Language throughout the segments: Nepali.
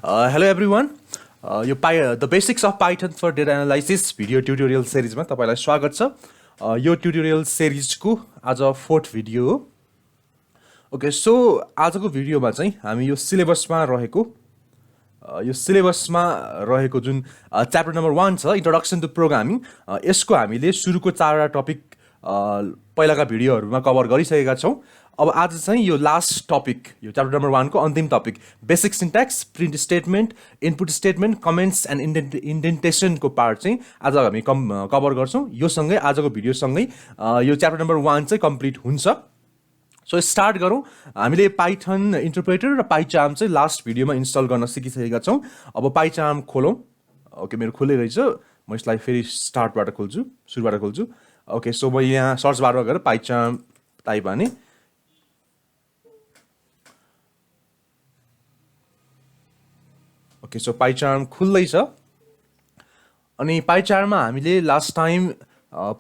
Hello everyone. The basics of Python for data analysis video tutorial series मा तपाईलाई स्वागत छ. यो ट्युटोरियल सिरिज को आज फोर्थ भिडियो हो. ओके सो आजको भिडियोमा चाहिँ हामी यो सिलेबसमा रहेको जुन च्याप्टर नम्बर 1 छ इन्ट्रोडक्सन टु प्रोग्रामिङ यसको हामीले सुरुको चारवटा टपिक पहिलाका भिडियोहरुमा कभर गरिसकेका छौं. अब आज चाहिँ यो लास्ट टपिक यो च्याप्टर नम्बर 1 को अन्तिम topic basic syntax print statement input statement comments and indentation को पार्ट चाहिँ आज हामी कभर गर्छौं. यो सँगै आजको भिडियो सँगै यो च्याप्टर नम्बर 1 चाहिँ कम्प्लिट हुन्छ. सो स्टार्ट गरौँ. हामीले पाइथन इन्टरप्रेटर र पाइचार्म चाहिँ लास्ट भिडियोमा इन्स्टल गर्न सिकिसकेका छौं. अब पाइचार्म खोलौँ. ओके मेरो खुले रहेछ. म यसलाई फेरि स्टार्टबाट खोल्छु, सुरुबाट खोल्छु. ओके सो म यहाँ सर्च बारमा गएर पाइचार्म टाइप हाने. ओके सो पाइचार्म खुल्दै छ. अनि पाइचार्ममा हामीले लास्ट टाइम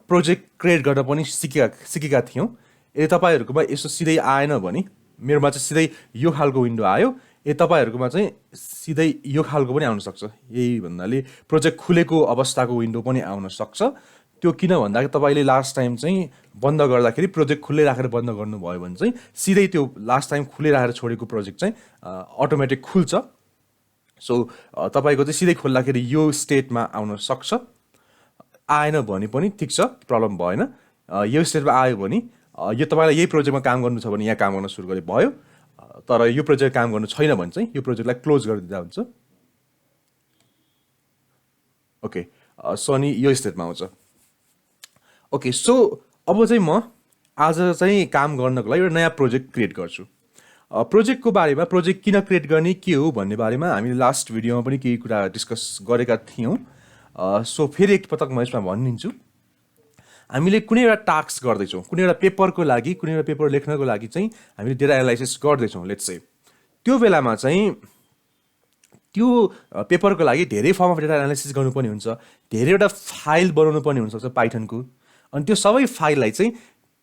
प्रोजेक्ट क्रिएट गर्न पनि सिकेका थियौं. यदि तपाईहरुकोमा यसो सिधै आएन भने मेरोमा चाहिँ सिधै यो खालको विन्डो आयो. यदि तपाईहरुकोमा चाहिँ सिधै यो खालको पनि आउन सक्छ. यही भन्नाले प्रोजेक्ट खुलेको अवस्थाको विन्डो पनि आउन सक्छ. त्यो किन भन्दाखेरि तपाईले लास्ट टाइम चाहिँ बन्द गर्दाखेरि प्रोजेक्ट खुल्लै राखेर बन्द गर्नुभयो भने चाहिँ सिधै त्यो लास्ट टाइम खुल्लै राखेर छोडेको प्रोजेक्ट चाहिँ अटोमेटिक खुल्छ. सो तपाईको चाहिँ सिधै खोल्दाखेरि यो स्टेटमा आउन सक्छ. आएन भने पनि ठीक छ, प्रब्लम भएन. यो स्टेटमा आयो भने यो तपाईलाई यही प्रोजेक्टमा काम गर्नु छ भने यहाँ काम गर्न सुरु गरे भयो. तर यो प्रोजेक्ट काम गर्नु छैन भने चाहिँ यो प्रोजेक्टलाई क्लोज गरिदिँदा हुन्छ. ओके सो अनि यो स्टेटमा आउँछ. ओके सो अब चाहिँ म आज चाहिँ काम गर्नको लागि एउटा नयाँ प्रोजेक्ट क्रिएट गर्छु. प्रोजेक्टको बारेमा प्रोजेक्ट किन क्रिएट गर्ने के हो भन्ने बारेमा हामीले लास्ट भिडियोमा पनि केही कुरा डिस्कस गरेका थियौं. सो फेरि एकपटक म यसमा भनिदिन्छु. हामीले कुनै एउटा टास्क गर्दैछौँ, कुनै एउटा पेपरको लागि, कुनै एउटा पेपर लेख्नको लागि चाहिँ हामीले डेटा एनालाइसिस गर्दैछौँ लेट्स से. त्यो बेलामा चाहिँ त्यो पेपरको लागि धेरै फर्म अफ डेटा एनालाइसिस गर्नुपर्ने हुन्छ, धेरैवटा फाइल बनाउनु पर्ने हुनसक्छ पाइथनको. अनि त्यो सबै फाइललाई चाहिँ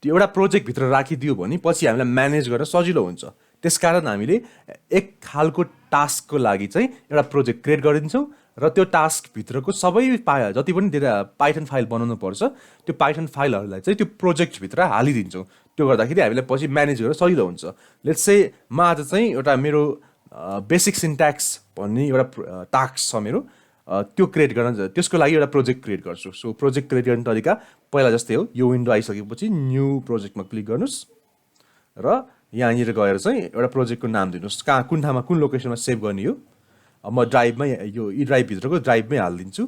त्यो एउटा प्रोजेक्ट भित्र राखिदियो भने पछि हामीलाई म्यानेज गर्न सजिलो हुन्छ. त्यसकारण हामीले एक खालको टास्कको लागि चाहिँ एउटा प्रोजेक्ट क्रिएट गरिदिन्छौँ र त्यो टास्क भित्रको सबै जति पनि पाइथन फाइल बनाउनु पर्छ त्यो पाइथन फाइलहरूलाई चाहिँ त्यो प्रोजेक्ट भित्र हालिदिन्छौँ. त्यो गर्दाखेरि हामीलाई पछि म्यानेज गर्न सजिलो हुन्छ. लेट्स से म आज चाहिँ एउटा मेरो बेसिक सिन्ट्याक्स भन्ने एउटा टास्क छ मेरो, त्यो क्रिएट गर्न त्यसको लागि एउटा प्रोजेक्ट क्रिएट गर्छु. सो प्रोजेक्ट क्रिएट गर्ने तरिका पहिला जस्तै हो. यो विन्डो आइसकेपछि न्यू प्रोजेक्टमा क्लिक गर्नुस् र यहाँनिर गएर चाहिँ एउटा प्रोजेक्टको नाम दिनुस्. कहाँ कुन ठाउँमा कुन लोकेसनमा सेभ गर्ने हो. म ड्राइभमै यो ई ड्राइभ भित्रको ड्राइभमै हालिदिन्छु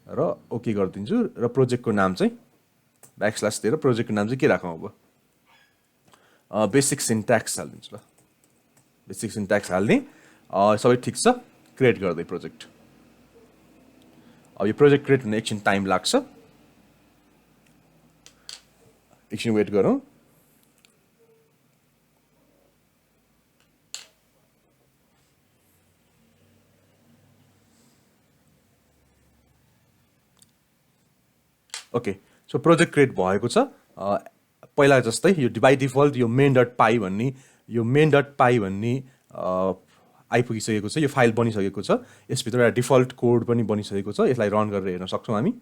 र ओके गरिदिन्छु. र प्रोजेक्टको नाम चाहिँ ब्याकस्ल्यास दिएर प्रोजेक्टको नाम चाहिँ के राखौँ अब बेसिक सिन्ट्याक्स हालिदिन्छु. ल बेसिक सिन्ट्याक्स हाल्ने. सबै ठिक छ. क्रिएट गर्दै प्रोजेक्ट. अब यो प्रोजेक्ट क्रिएट हुन एकछिन टाइम लाग्छ. एकछिन वेट गरौँ. ओके सो प्रोजेक्ट क्रिएट भएको छ. पहिला जस्तै यो बाइ डिफल्ट यो main.py भन्ने आइपुगिसकेको छ. यो फाइल बनिसकेको छ. यसभित्र एउटा डिफल्ट कोड पनि बनिसकेको छ. यसलाई रन गरेर हेर्न सक्छौँ हामी.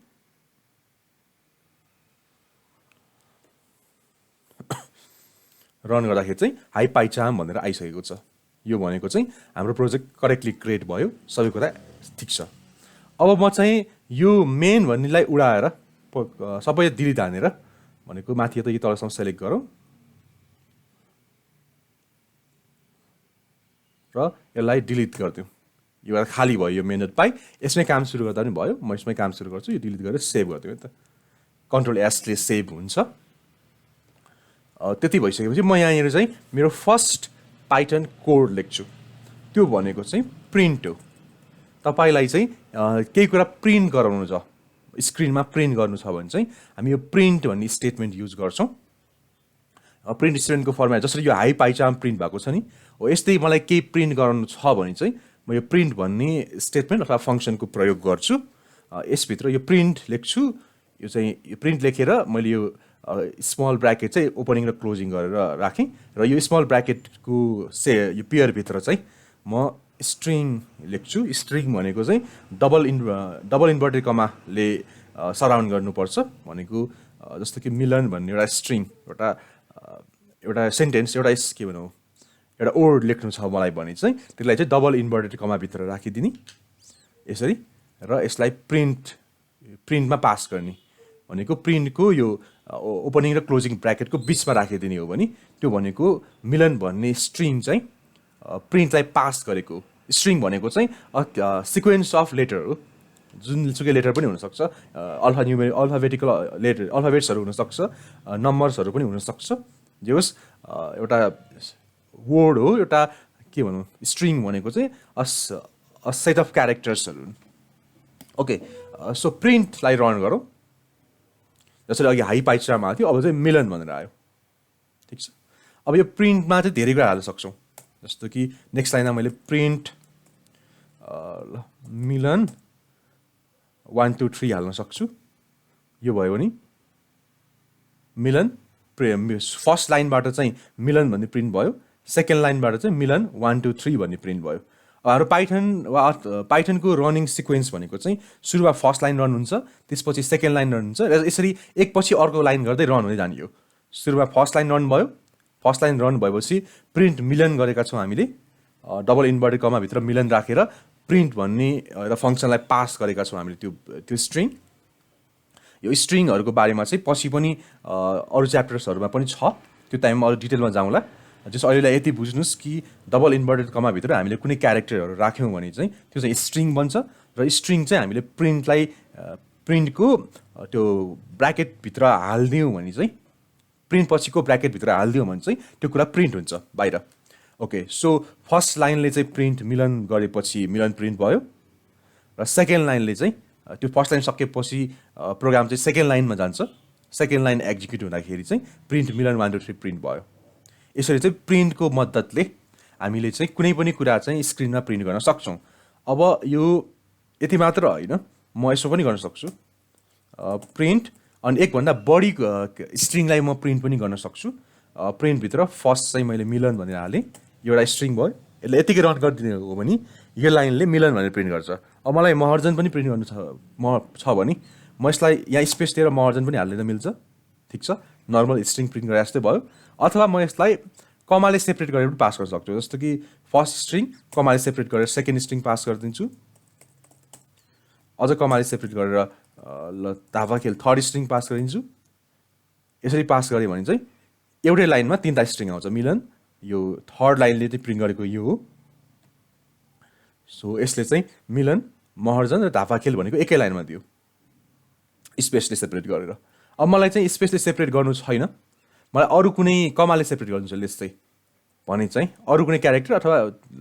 रन गर्दाखेरि चाहिँ हाई पाइचार्म भनेर आइसकेको छ. यो भनेको चाहिँ हाम्रो प्रोजेक्ट करेक्टली क्रिएट भयो, सबै कुरा ठिक छ. अब म चाहिँ यो मेन भन्नेलाई उडाएर सबै डिलिट हानेर भनेको माथि त यो तलसम्म सेलेक्ट गरौँ र यसलाई डिलिट गरिदिउँ. यो खाली भयो यो main.py. यसमै काम सुरु गर्दा पनि भयो. म यसमै काम सुरु गर्छु. यो डिलिट गरेर सेभ गरिदिउँ त. कन्ट्रोल एस ले सेभ हुन्छ. त्यति भइसकेपछि म यहाँनिर चाहिँ मेरो फर्स्ट पाइथन कोड लेख्छु. त्यो भनेको चाहिँ प्रिन्ट हो. तपाईलाई चाहिँ केही कुरा प्रिन्ट गराउनु छ, स्क्रिनमा प्रिन्ट गर्नु छ भने चाहिँ हामी यो प्रिन्ट भन्ने स्टेटमेन्ट युज गर्छौँ. प्रिन्ट स्टेटमेन्टको फर्मेट जसरी यो हाई पाइचार्म प्रिन्ट भएको छ नि हो यस्तै मलाई केही प्रिन्ट गराउनु छ भने चाहिँ म यो प्रिन्ट भन्ने स्टेटमेन्ट अथवा फङ्सनको प्रयोग गर्छु. यसभित्र यो प्रिन्ट लेख्छु. यो चाहिँ यो प्रिन्ट लेखेर मैले यो स्मल ब्र्याकेट चाहिँ ओपनिङ र क्लोजिङ गरेर राखेँ र यो स्मल ब्र्याकेटको यो पेयरभित्र चाहिँ म स्ट्रिङ लेख्छु स्ट्रिङ भनेको चाहिँ डबल इन्भर्टेड कमाले सराउन्ड गर्नुपर्छ भनेको जस्तो कि मिलन भन्ने एउटा स्ट्रिङ एउटा सेन्टेन्स एउटा के भनौँ एउटा वर्ड लेख्नु छ मलाई भने चाहिँ त्यसलाई चाहिँ डबल इन्भर्टेड कमाभित्र राखिदिने यसरी र यसलाई प्रिन्टमा पास गर्ने भनेको प्रिन्टको यो ओपनिङ र क्लोजिङ ब्र्याकेटको बिचमा राखिदिने हो भने त्यो भनेको मिलन भन्ने स्ट्रिङ चाहिँ प्रिन्टलाई पास गरेको स्ट्रिङ भनेको चाहिँ सिक्वेन्स अफ लेटर हो जुनसुकै लेटर पनि हुनसक्छ अल्फाबेटिकल लेटर अल्फाबेट्सहरू हुनसक्छ नम्बर्सहरू पनि हुनसक्छ जे होस् एउटा वर्ड हो एउटा के भनौँ स्ट्रिङ भनेको चाहिँ अ सेट अफ क्यारेक्टर्सहरू हुन् ओके सो प्रिन्टलाई रन गरौँ जसरी अघि हाई पाइचामा आएको थियो अब चाहिँ मिलन भनेर आयो ठिक छ अब यो प्रिन्टमा चाहिँ धेरै कुरा हाल्न सक्छौँ जस्तो कि नेक्स्ट लाइनमा मैले प्रिन्ट मिलन 1 2 3 हाल्न सक्छु यो भयो भने मिलन फर्स्ट लाइनबाट चाहिँ मिलन भन्ने प्रिन्ट भयो सेकेन्ड लाइनबाट चाहिँ मिलन 1 2 3 भन्ने प्रिन्ट भयो हाम्रो पाइथनको रनिङ सिक्वेन्स भनेको चाहिँ सुरुमा फर्स्ट लाइन रन हुन्छ त्यसपछि सेकेन्ड लाइन रन हुन्छ र यसरी एकपछि अर्को लाइन गर्दै रन हुँदै जाने हो सुरुमा फर्स्ट लाइन रन भयो फर्स्ट लाइन रन भएपछि प्रिन्ट मिलन गरेका छौँ हामीले डबल इन्भर्टेड कमाभित्र मिलन राखेर प्रिन्ट भन्ने एउटा फङ्सनलाई पास गरेका छौँ हामीले त्यो स्ट्रिङ यो स्ट्रिङहरूको बारेमा चाहिँ पछि पनि अरू च्याप्टर्सहरूमा पनि छ त्यो टाइममा अरू डिटेलमा जाउँला जस अहिलेलाई यति बुझ्नुहोस् कि डबल इन्भर्टेड कमाभित्र हामीले कुनै क्यारेक्टरहरू राख्यौँ भने चाहिँ त्यो चाहिँ स्ट्रिङ बन्छ र स्ट्रिङ चाहिँ हामीले प्रिन्टको त्यो ब्र्याकेटभित्र हालिदियौँ भने चाहिँ प्रिन्ट पछिको ब्र्याकेटभित्र हालिदियौँ भने चाहिँ त्यो कुरा प्रिन्ट हुन्छ बाहिर ओके सो फर्स्ट लाइनले चाहिँ प्रिन्ट मिलन गरेपछि मिलन प्रिन्ट भयो र सेकेन्ड लाइनले चाहिँ त्यो फर्स्ट लाइन सकेपछि प्रोग्राम चाहिँ सेकेन्ड लाइनमा जान्छ सेकेन्ड लाइन एक्जिक्युट हुँदाखेरि चाहिँ प्रिन्ट मिलन 1 2 3 प्रिन्ट भयो यसरी चाहिँ प्रिन्टको मद्दतले हामीले चाहिँ कुनै पनि कुरा चाहिँ स्क्रिनमा प्रिन्ट गर्न सक्छौँ अब यो यति मात्र होइन म यसो पनि गर्न सक्छु प्रिन्ट अनि एकभन्दा बढी स्ट्रिङलाई म प्रिन्ट पनि गर्न सक्छु प्रिन्टभित्र फर्स्ट चाहिँ मैले मिलन भनेर हालेँ एउटा स्ट्रिङ भयो यसले यतिकै रन गरिदिने हो भने यो लाइनले मिलन भनेर प्रिन्ट गर्छ अब मलाई महर्जन पनि प्रिन्ट गर्नु छ भने म यसलाई यहाँ स्पेस दिएर महर्जन पनि हाल्ने त मिल्छ ठिक छ नर्मल स्ट्रिङ प्रिन्ट गरे जस्तै भयो अथवा म यसलाई कमाले सेपरेट गरेर पनि पास गर्न सक्छु जस्तो कि फर्स्ट स्ट्रिङ कमाले सेपरेट गरेर सेकेन्ड स्ट्रिङ पास गरिदिन्छु अझ कमाले सेपरेट गरेर धापाखेल थर्ड स्ट्रिङ पास गरिदिन्छु यसरी पास गरेँ भने चाहिँ एउटै लाइनमा 3टा स्ट्रिङ आउँछ मिलन यो थर्ड लाइनले चाहिँ प्रिन्ट गरेको यो हो सो यसले चाहिँ मिलन महर्जन र धापाखेल भनेको एकै लाइनमा दियो स्पेसले सेपरेट गरेर अब मलाई चाहिँ स्पेसले सेपरेट गर्नु छैन मलाई अरू कुनै कमाले सेपरेट गर्नु छ लेट्स चाहिँ भने चाहिँ अरू कुनै क्यारेक्टर अथवा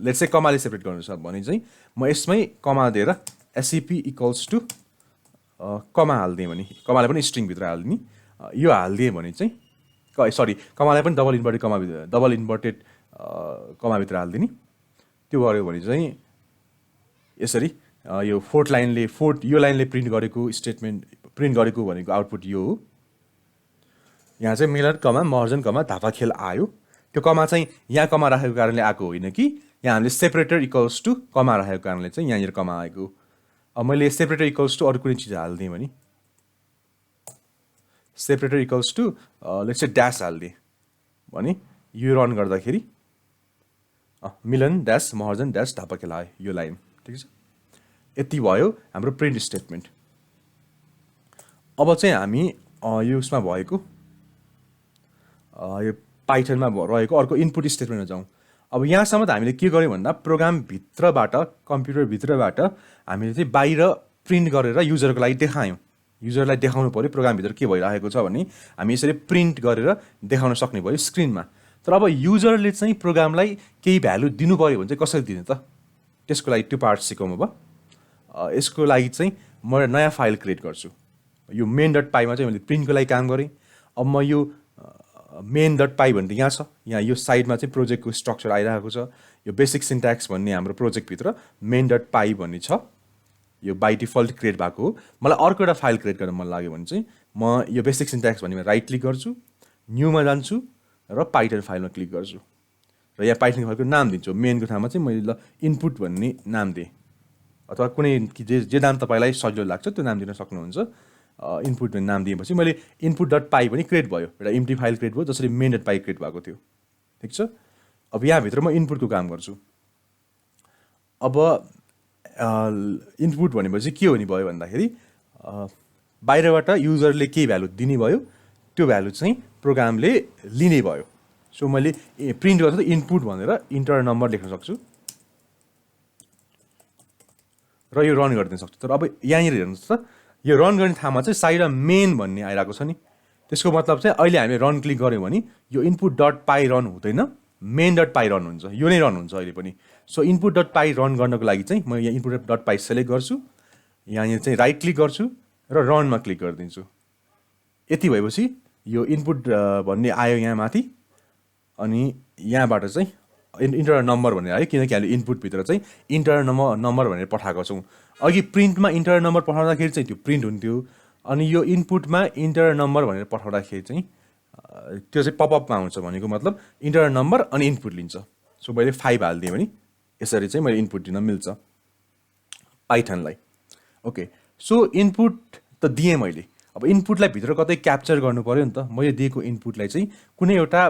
लेट्स चाहिँ कमाले सेपरेट गर्नु छ भने चाहिँ म यसमै कमा दिएर एससिपी इक्वल्स टु कमा हालिदिएँ भने कमालाई पनि स्ट्रिङभित्र हालिदिने यो हालिदिएँ भने चाहिँ सरी कमालाई पनि डबल इन्भर्टेड कमाभित्र हालिदिने त्यो गऱ्यो भने चाहिँ यसरी यो यो लाइनले प्रिन्ट गरेको स्टेटमेन्ट प्रिन्ट गरेको भनेको आउटपुट यो हो यहाँ चाहिँ मिलन कमा महर्जन कमा धापाखेल आयो त्यो कमा चाहिँ यहाँ कमा राखेको कारणले आएको होइन कि यहाँ हामीले सेपरेटर इक्वल्स टु कमा राखेको कारणले चाहिँ यहाँनिर कमा आएको अब मैले सेपरेटर इक्वल्स टु अरू कुनै चिज हालिदिएँ भने सेपरेटर इक्वल्स टु लेट्स चाहिँ ड्यास हालिदिएँ भने यो रन गर्दाखेरि मिलन ड्यास महर्जन ड्यास धापाखेल आयो यो लाइन ठिक छ यति भयो हाम्रो प्रिन्ट स्टेटमेन्ट अब चाहिँ हामी यो उसमा भएको यो पाइथनमा रहेको अर्को इनपुट स्टेटमेन्टमा जाउँ अब यहाँसम्म त हामीले के गर्यौँ भन्दा प्रोग्रामभित्रबाट कम्प्युटरभित्रबाट हामीले चाहिँ बाहिर प्रिन्ट गरेर युजरको लागि देखायौँ युजरलाई देखाउनु पऱ्यो प्रोग्रामभित्र के भइरहेको छ भने हामी यसरी प्रिन्ट गरेर देखाउन सक्ने भयो स्क्रिनमा तर अब युजरले चाहिँ प्रोग्रामलाई केही भ्यालु दिनु पऱ्यो भने चाहिँ कसरी दिने त त्यसको लागि त्यो पार्ट सिकौँ अब यसको लागि चाहिँ म एउटा नयाँ फाइल क्रिएट गर्छु यो main.py चाहिँ मैले प्रिन्टको लागि काम गरेँ अब म यो main.py भन्ने यहाँ छ यहाँ यो साइडमा चाहिँ प्रोजेक्टको स्ट्रक्चर आइरहेको छ यो बेसिक सिन्ट्याक्स भन्ने हाम्रो प्रोजेक्टभित्र main.py भन्ने छ यो बाई डिफल्ट क्रिएट भएको हो मलाई अर्को एउटा फाइल क्रिएट गर्न मन लाग्यो भने चाहिँ म यो बेसिक सिन्ट्याक्स भन्नेमा राइट क्लिक गर्छु न्यूमा जान्छु र पाइथन फाइलमा क्लिक गर्छु र यहाँ पाइथन फाइलको नाम दिन्छु मेनको ठाउँमा चाहिँ मैले ल इनपुट भन्ने नाम दिएँ अथवा कुनै जे नाम तपाईँलाई सजिलो लाग्छ त्यो नाम दिन सक्नुहुन्छ इनपुट भन्ने नाम दिएपछि मैले इनपुट डट पाई पनि क्रिएट भयो एउटा इम्प्टी फाइल क्रिएट भयो जसरी मेन डट पाई क्रिएट भएको थियो ठिक छ अब यहाँभित्र म इनपुटको काम गर्छु अब इनपुट भनेपछि के हुने भयो भन्दाखेरि बाहिरबाट युजरले के भ्यालु दिने भयो त्यो भ्यालु चाहिँ प्रोग्रामले लिने भयो सो मैले प्रिन्ट गर्दा इनपुट भनेर इन्टर नम्बर लेख्न सक्छु र यो रन गरिदिन सक्छु तर अब यहाँनिर हेर्नुहोस् त यो रन गर्ने ठाउँमा चाहिँ साइडमा मेन भन्ने आइरहेको छ नि त्यसको मतलब चाहिँ अहिले हामीले रन क्लिक गऱ्यौँ भने यो इनपुट डट पाई रन हुँदैन मेन डट पाई रन हुन्छ यो नै रन हुन्छ अहिले पनि सो इनपुट डट पाई रन गर्नको लागि चाहिँ म यहाँ इनपुट डट पाई सेलेक्ट गर्छु यहाँनिर चाहिँ राइट क्लिक गर्छु र रनमा क्लिक गरिदिन्छु यति भएपछि यो इनपुट भन्ने आयो यहाँ माथि अनि यहाँबाट चाहिँ इन्टर नम्बर भनेर आयो किनकि हामीले इनपुटभित्र चाहिँ इन्टर नम्बर भनेर पठाएको छौँ अघि प्रिन्टमा इन्टर नम्बर पठाउँदाखेरि चाहिँ त्यो प्रिन्ट हुन्थ्यो अनि यो इनपुटमा इन्टर नम्बर भनेर पठाउँदाखेरि चाहिँ त्यो चाहिँ पपअपमा आउँछ भनेको मतलब इन्टर नम्बर अनि इनपुट लिन्छ सो मैले 5 हालिदिएँ भने यसरी चाहिँ मैले इनपुट दिन मिल्छ पाइथनलाई ओके सो इनपुट त दिएँ मैले अब इनपुटलाई भित्र कतै क्याप्चर गर्नु पर्यो नि त मैले दिएको इनपुटलाई चाहिँ कुनै एउटा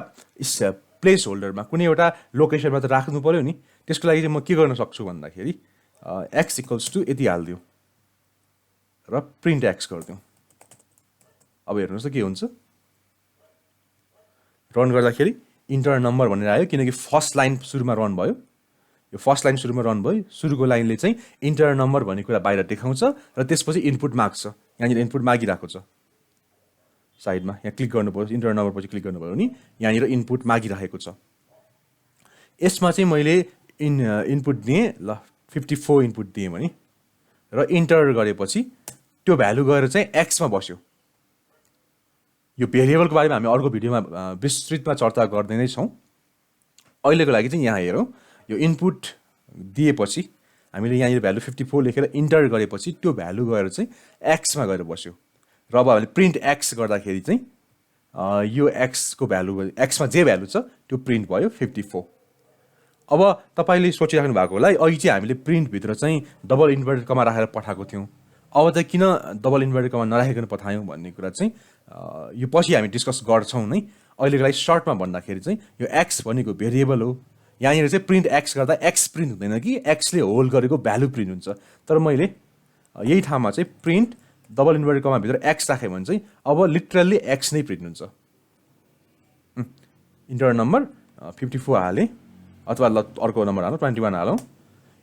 प्लेस होल्डरमा कुनै एउटा लोकेसनमा त राख्नु पर्यो नि त्यसको लागि चाहिँ म के गर्न सक्छु भन्दाखेरि एक्स इक्वल्स टु यति हालिदिउँ र प्रिन्ट एक्स गरिदिउँ अब हेर्नुहोस् त के हुन्छ रन गर्दाखेरि इन्टर नम्बर भनेर आयो किनकि फर्स्ट लाइन सुरुमा रन भयो यो फर्स्ट लाइन सुरुमा रन भयो सुरुको लाइनले चाहिँ इन्टर नम्बर भन्ने कुरा बाहिर देखाउँछ र त्यसपछि इनपुट माग्छ यहाँनिर इनपुट मागिरहेको छ साइडमा यहाँ क्लिक गर्नुभयो इन्टर नम्बर पछि क्लिक गर्नुभयो भने यहाँनिर इनपुट मागिरहेको छ यसमा चाहिँ मैले इनपुट दिएँ ल 54 इनपुट दिएँ भने र इन्टर गरेपछि त्यो भ्यालु गएर चाहिँ एक्समा बस्यो यो भेरिएबलको बारेमा हामी अर्को भिडियोमा विस्तृतमा चर्चा गर्दै नै छौँ अहिलेको लागि चाहिँ यहाँ हेरौँ यो इनपुट दिएपछि हामीले यहाँनिर भ्यालु 54 लेखेर इन्टर गरेपछि त्यो भ्यालु गएर चाहिँ एक्समा गएर बस्यो र अब हामीले प्रिन्ट एक्स गर्दाखेरि चाहिँ यो एक्सको भ्यालु एक्समा जे भ्यालु छ त्यो प्रिन्ट भयो 54 अब तपाईँले सोचिराख्नु भएको होला अघि चाहिँ हामीले प्रिन्टभित्र चाहिँ डबल इन्भर्टेड कमा राखेर पठाएको थियौँ अब चाहिँ किन डबल इन्भर्टेड कमा नराखेर पठायौँ भन्ने कुरा चाहिँ यो पछि हामी डिस्कस गर्छौँ नै अहिलेको लागि सर्टमा भन्दाखेरि चाहिँ यो एक्स भनेको भेरिएबल हो यहाँनिर चाहिँ प्रिन्ट एक्स गर्दा एक्स प्रिन्ट हुँदैन कि एक्सले होल्ड गरेको भ्यालु प्रिन्ट हुन्छ तर मैले यही ठाउँमा चाहिँ प्रिन्ट डबल इन्भर्टेड कमा भित्र एक्स राखेँ भने चाहिँ अब लिटरल्ली एक्स नै प्रिन्ट हुन्छ इन्टर नम्बर 54 हालेँ अथवा ल अर्को नम्बर हालौँ 21 हालौँ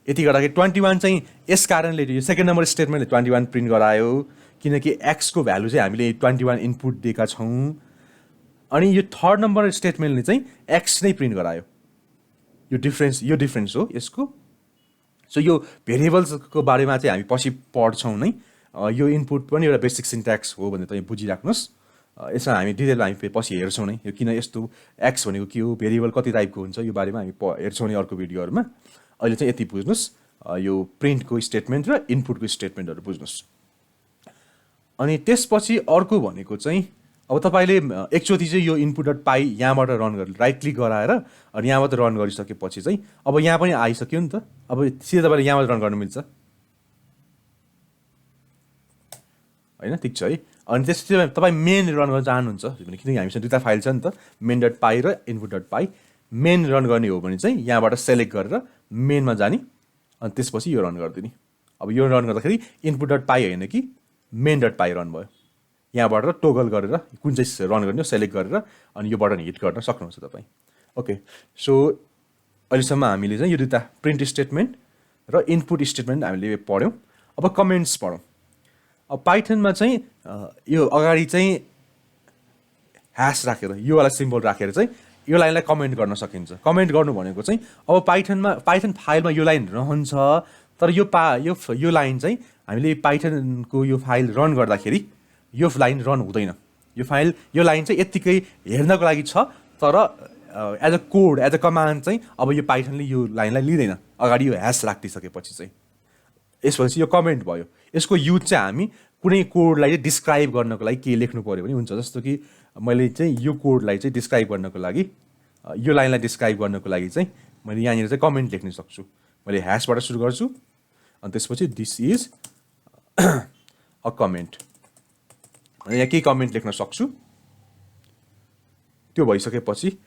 यति गर्दाखेरि 21 चाहिँ यस कारणले यो सेकेन्ड नम्बर स्टेटमेन्टले 21 प्रिन्ट गरायो किनकि एक्सको भ्यालु चाहिँ हामीले 21 इनपुट दिएका छौँ अनि यो थर्ड नम्बर स्टेटमेन्टले चाहिँ एक्स नै प्रिन्ट गरायो यो डिफरेन्स हो यसको सो यो भेरिएबल्सको बारेमा चाहिँ हामी पछि पढ्छौँ नै यो इनपुट पनि एउटा बेसिक सिन्ट्याक्स हो भनेर तपाईँ बुझिराख्नुहोस् यसमा हामी डिटेलमा हामी पछि हेर्छौँ नै यो किन यस्तो एक्स भनेको के हो भेरिएबल कति टाइपको हुन्छ यो बारेमा हामी हेर्छौँ नै अर्को भिडियोहरूमा अहिले चाहिँ यति बुझ्नुहोस् यो प्रिन्टको स्टेटमेन्ट र इनपुटको स्टेटमेन्टहरू बुझ्नुहोस् अनि त्यसपछि अर्को भनेको चाहिँ अब तपाईँले एकचोटि चाहिँ यो इनपुट डट पाई यहाँबाट रन गर्नु राइट क्लिक गराएर अनि यहाँबाट रन गरिसकेपछि चाहिँ अब यहाँ पनि आइसक्यो नि त अब सिधै तपाईँले यहाँबाट रन गर्नु मिल्छ होइन ठिक छ है अनि त्यसपछि तपाईँ मेन रन गर्न चाहनुहुन्छ भने किनकि हामीसँग दुईवटा फाइल छ नि त मेन डट पाई र इनपुट डट पाई मेन रन गर्ने हो भने चाहिँ यहाँबाट सेलेक्ट गरेर मेनमा जाने अनि त्यसपछि यो रन गरिदिने अब यो रन गर्दाखेरि इनपुट डट पाई होइन कि मेन डट पाई रन भयो यहाँबाट टोगल गरेर कुन चाहिँ रन गर्ने हो सेलेक्ट गरेर अनि यो बटन हिट गर्न सक्नुहुन्छ तपाईँ ओके सो अहिलेसम्म हामीले चाहिँ यो दुईवटा प्रिन्ट स्टेटमेन्ट र इनपुट स्टेटमेन्ट हामीले पढ्यौँ अब कमेन्ट्स पढौँ अब पाइथनमा चाहिँ यो अगाडि चाहिँ ह्यास राखेर योवाला सिम्बल राखेर चाहिँ यो लाइनलाई कमेन्ट गर्न सकिन्छ कमेन्ट गर्नु भनेको चाहिँ अब पाइथन फाइलमा यो लाइन रहन्छ तर यो लाइन चाहिँ हामीले पाइथनको यो फाइल रन गर्दाखेरि यो लाइन रन हुँदैन यो लाइन चाहिँ यत्तिकै हेर्नको लागि छ तर as a code as a command चाहिँ अब यो पाइथनले यो लाइनलाई लिँदैन अगाडि यो ह्यास राखिसकेपछि चाहिँ यसपछि यो कमेन्ट भयो यसको युज चाहिँ हामी कुनै कोडलाई चाहिँ डिस्क्राइब गर्नको लागि के लेख्नु पऱ्यो भने हुन्छ जस्तो कि मैले चाहिँ यो कोडलाई चाहिँ डिस्क्राइब गर्नको लागि यो लाइनलाई डिस्क्राइब गर्नको लागि चाहिँ मैले यहाँनिर चाहिँ कमेन्ट लेख्न सक्छु मैले ह्यासबाट सुरु गर्छु अनि त्यसपछि दिस इज अ कमेन्ट अनि यहाँ केही कमेन्ट लेख्न सक्छु त्यो भइसकेपछि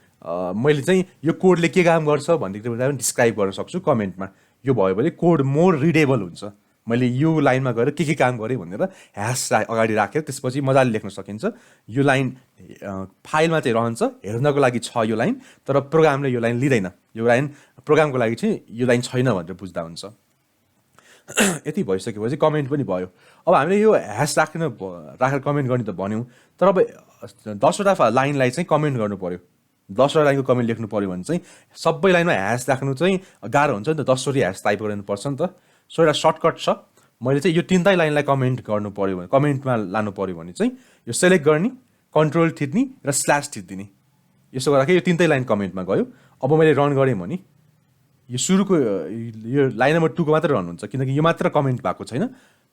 मैले चाहिँ यो कोडले के काम गर्छ भन्ने कुरा पनि डिस्क्राइब गर्न सक्छु कमेन्टमा यो भयो भने कोड मोर रिडेबल हुन्छ मैले यो लाइनमा गएर के काम गरेँ भनेर ह्यास अगाडि राखेर त्यसपछि मजाले लेख्न सकिन्छ यो लाइन फाइलमा चाहिँ रहन्छ हेर्नको लागि छ यो लाइन तर प्रोग्रामले यो लाइन लिँदैन यो लाइन प्रोग्रामको लागि चाहिँ यो लाइन छैन भनेर बुझ्दा हुन्छ यति भइसकेपछि कमेन्ट पनि भयो अब हामीले यो ह्यास राखेर कमेन्ट गर्ने त भन्यौँ तर अब 10वटा लाइनलाई चाहिँ कमेन्ट गर्नु पर्यो 10वटा लाइनको कमेन्ट लेख्नु पर्यो भने चाहिँ सबै लाइनमा ह्यास राख्नु चाहिँ गाह्रो हुन्छ नि त 10 वटा ह्यास टाइप गर्नुपर्छ नि त सो एउटा सर्टकट छ मैले चाहिँ यो 3टै लाइनलाई कमेन्ट गर्नु पर्यो भने कमेन्टमा लानु पर्यो भने चाहिँ यो सेलेक्ट गर्ने कन्ट्रोल थिच्ने र स्ल्यास थिचिदिने यसो गर्दाखेरि यो 3टै लाइन कमेन्टमा गयो अब मैले रन गरेँ भने यो सुरुको यो लाइन नम्बर 2 को मात्र रन हुन्छ किनकि यो मात्र कमेन्ट भएको छैन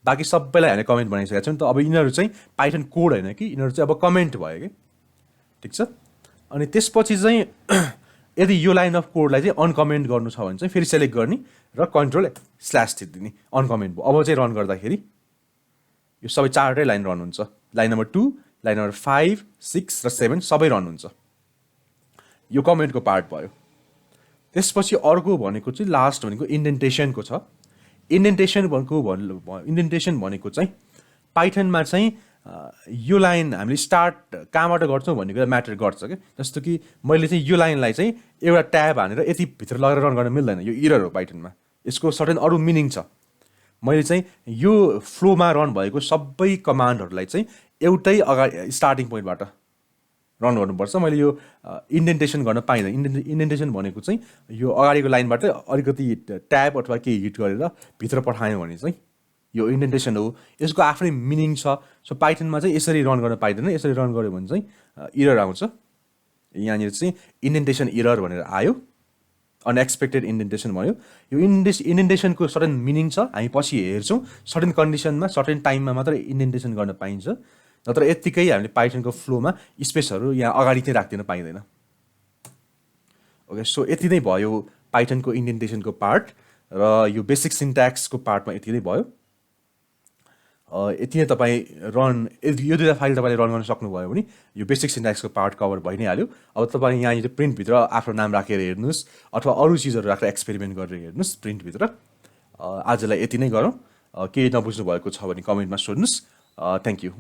बाँकी सबैलाई हामीले कमेन्ट बनाइसकेका छौँ नि त अब यिनीहरू चाहिँ पाइथन कोड होइन कि यिनीहरू चाहिँ अब कमेन्ट भयो कि ठिक छ अनि त्यसपछि चाहिँ यदि यो लाइन अफ कोडलाई चाहिँ अनकमेन्ट गर्नु छ भने चाहिँ फेरि सेलेक्ट गर्ने र कन्ट्रोल स्ल्यास थिच्दिने अनकमेन्ट भयो अब चाहिँ रन गर्दाखेरि यो सबै 4वटै लाइन रन हुन्छ लाइन नम्बर 2 लाइन नम्बर 5 6 र 7 सबै रन हुन्छ यो कमेन्टको पार्ट भयो त्यसपछि अर्को भनेको चाहिँ लास्ट भनेको इन्डेन्टेसनको छ इन्डेन्टेसन भनेको चाहिँ पाइथनमा चाहिँ यो लाइन हामीले स्टार्ट कहाँबाट गर्छौँ भन्ने कुरा म्याटर गर्छ क्या जस्तो कि मैले चाहिँ यो लाइनलाई चाहिँ एउटा ट्याब हानेर यति भित्र लगेर रन गर्न मिल्दैन यो इरर हो पाइथनमा यसको सर्टेन अरू मिनिङ छ मैले चाहिँ यो फ्लोमा रन भएको सबै कमान्डहरूलाई चाहिँ एउटै अगाडि स्टार्टिङ पोइन्टबाट रन गर्नुपर्छ मैले यो इन्डेन्टेसन गर्न पाइनँ इन्डेन्टेसन भनेको चाहिँ यो अगाडिको लाइनबाट अलिकति ट्याब अथवा केही हिट गरेर भित्र पठायो भने चाहिँ यो इन्डेन्टेसन हो यसको आफ्नै मिनिङ छ सो पाइथनमा चाहिँ यसरी रन गर्न पाइँदैन यसरी रन गऱ्यो भने चाहिँ इरर आउँछ यहाँनिर चाहिँ इन्डेन्टेसन इरर भनेर आयो अनएक्सपेक्टेड इन्डेन्टेसन भयो यो इन्डेन्टेसनको सर्टेन मिनिङ छ हामी पछि हेर्छौँ सर्टेन कन्डिसनमा सर्टेन टाइममा मात्र इन्डेन्टेसन गर्न पाइन्छ नत्र यत्तिकै हामीले पाइथनको फ्लोमा स्पेसहरू यहाँ अगाडि चाहिँ राख्दिन पाइँदैन ओके सो यति नै भयो पाइथनको इन्डेन्टेसनको पार्ट र यो बेसिक सिन्ट्याक्सको पार्टमा यति नै भयो यति नै तपाईँ यो दुईवटा फाइल तपाईँले रन गर्न सक्नुभयो भने यो बेसिक सिन्ट्याक्सको पार्ट कभर भइ नै हाल्यो अब तपाईँ यहाँनिर प्रिन्टभित्र आफ्नो नाम राखेर हेर्नुहोस् अथवा अरू चिजहरू राखेर एक्सपेरिमेन्ट गरेर हेर्नुहोस् प्रिन्टभित्र आजलाई यति नै गरौँ केही नबुझ्नु भएको छ भने कमेन्टमा सोध्नुहोस् थ्याङ्क यू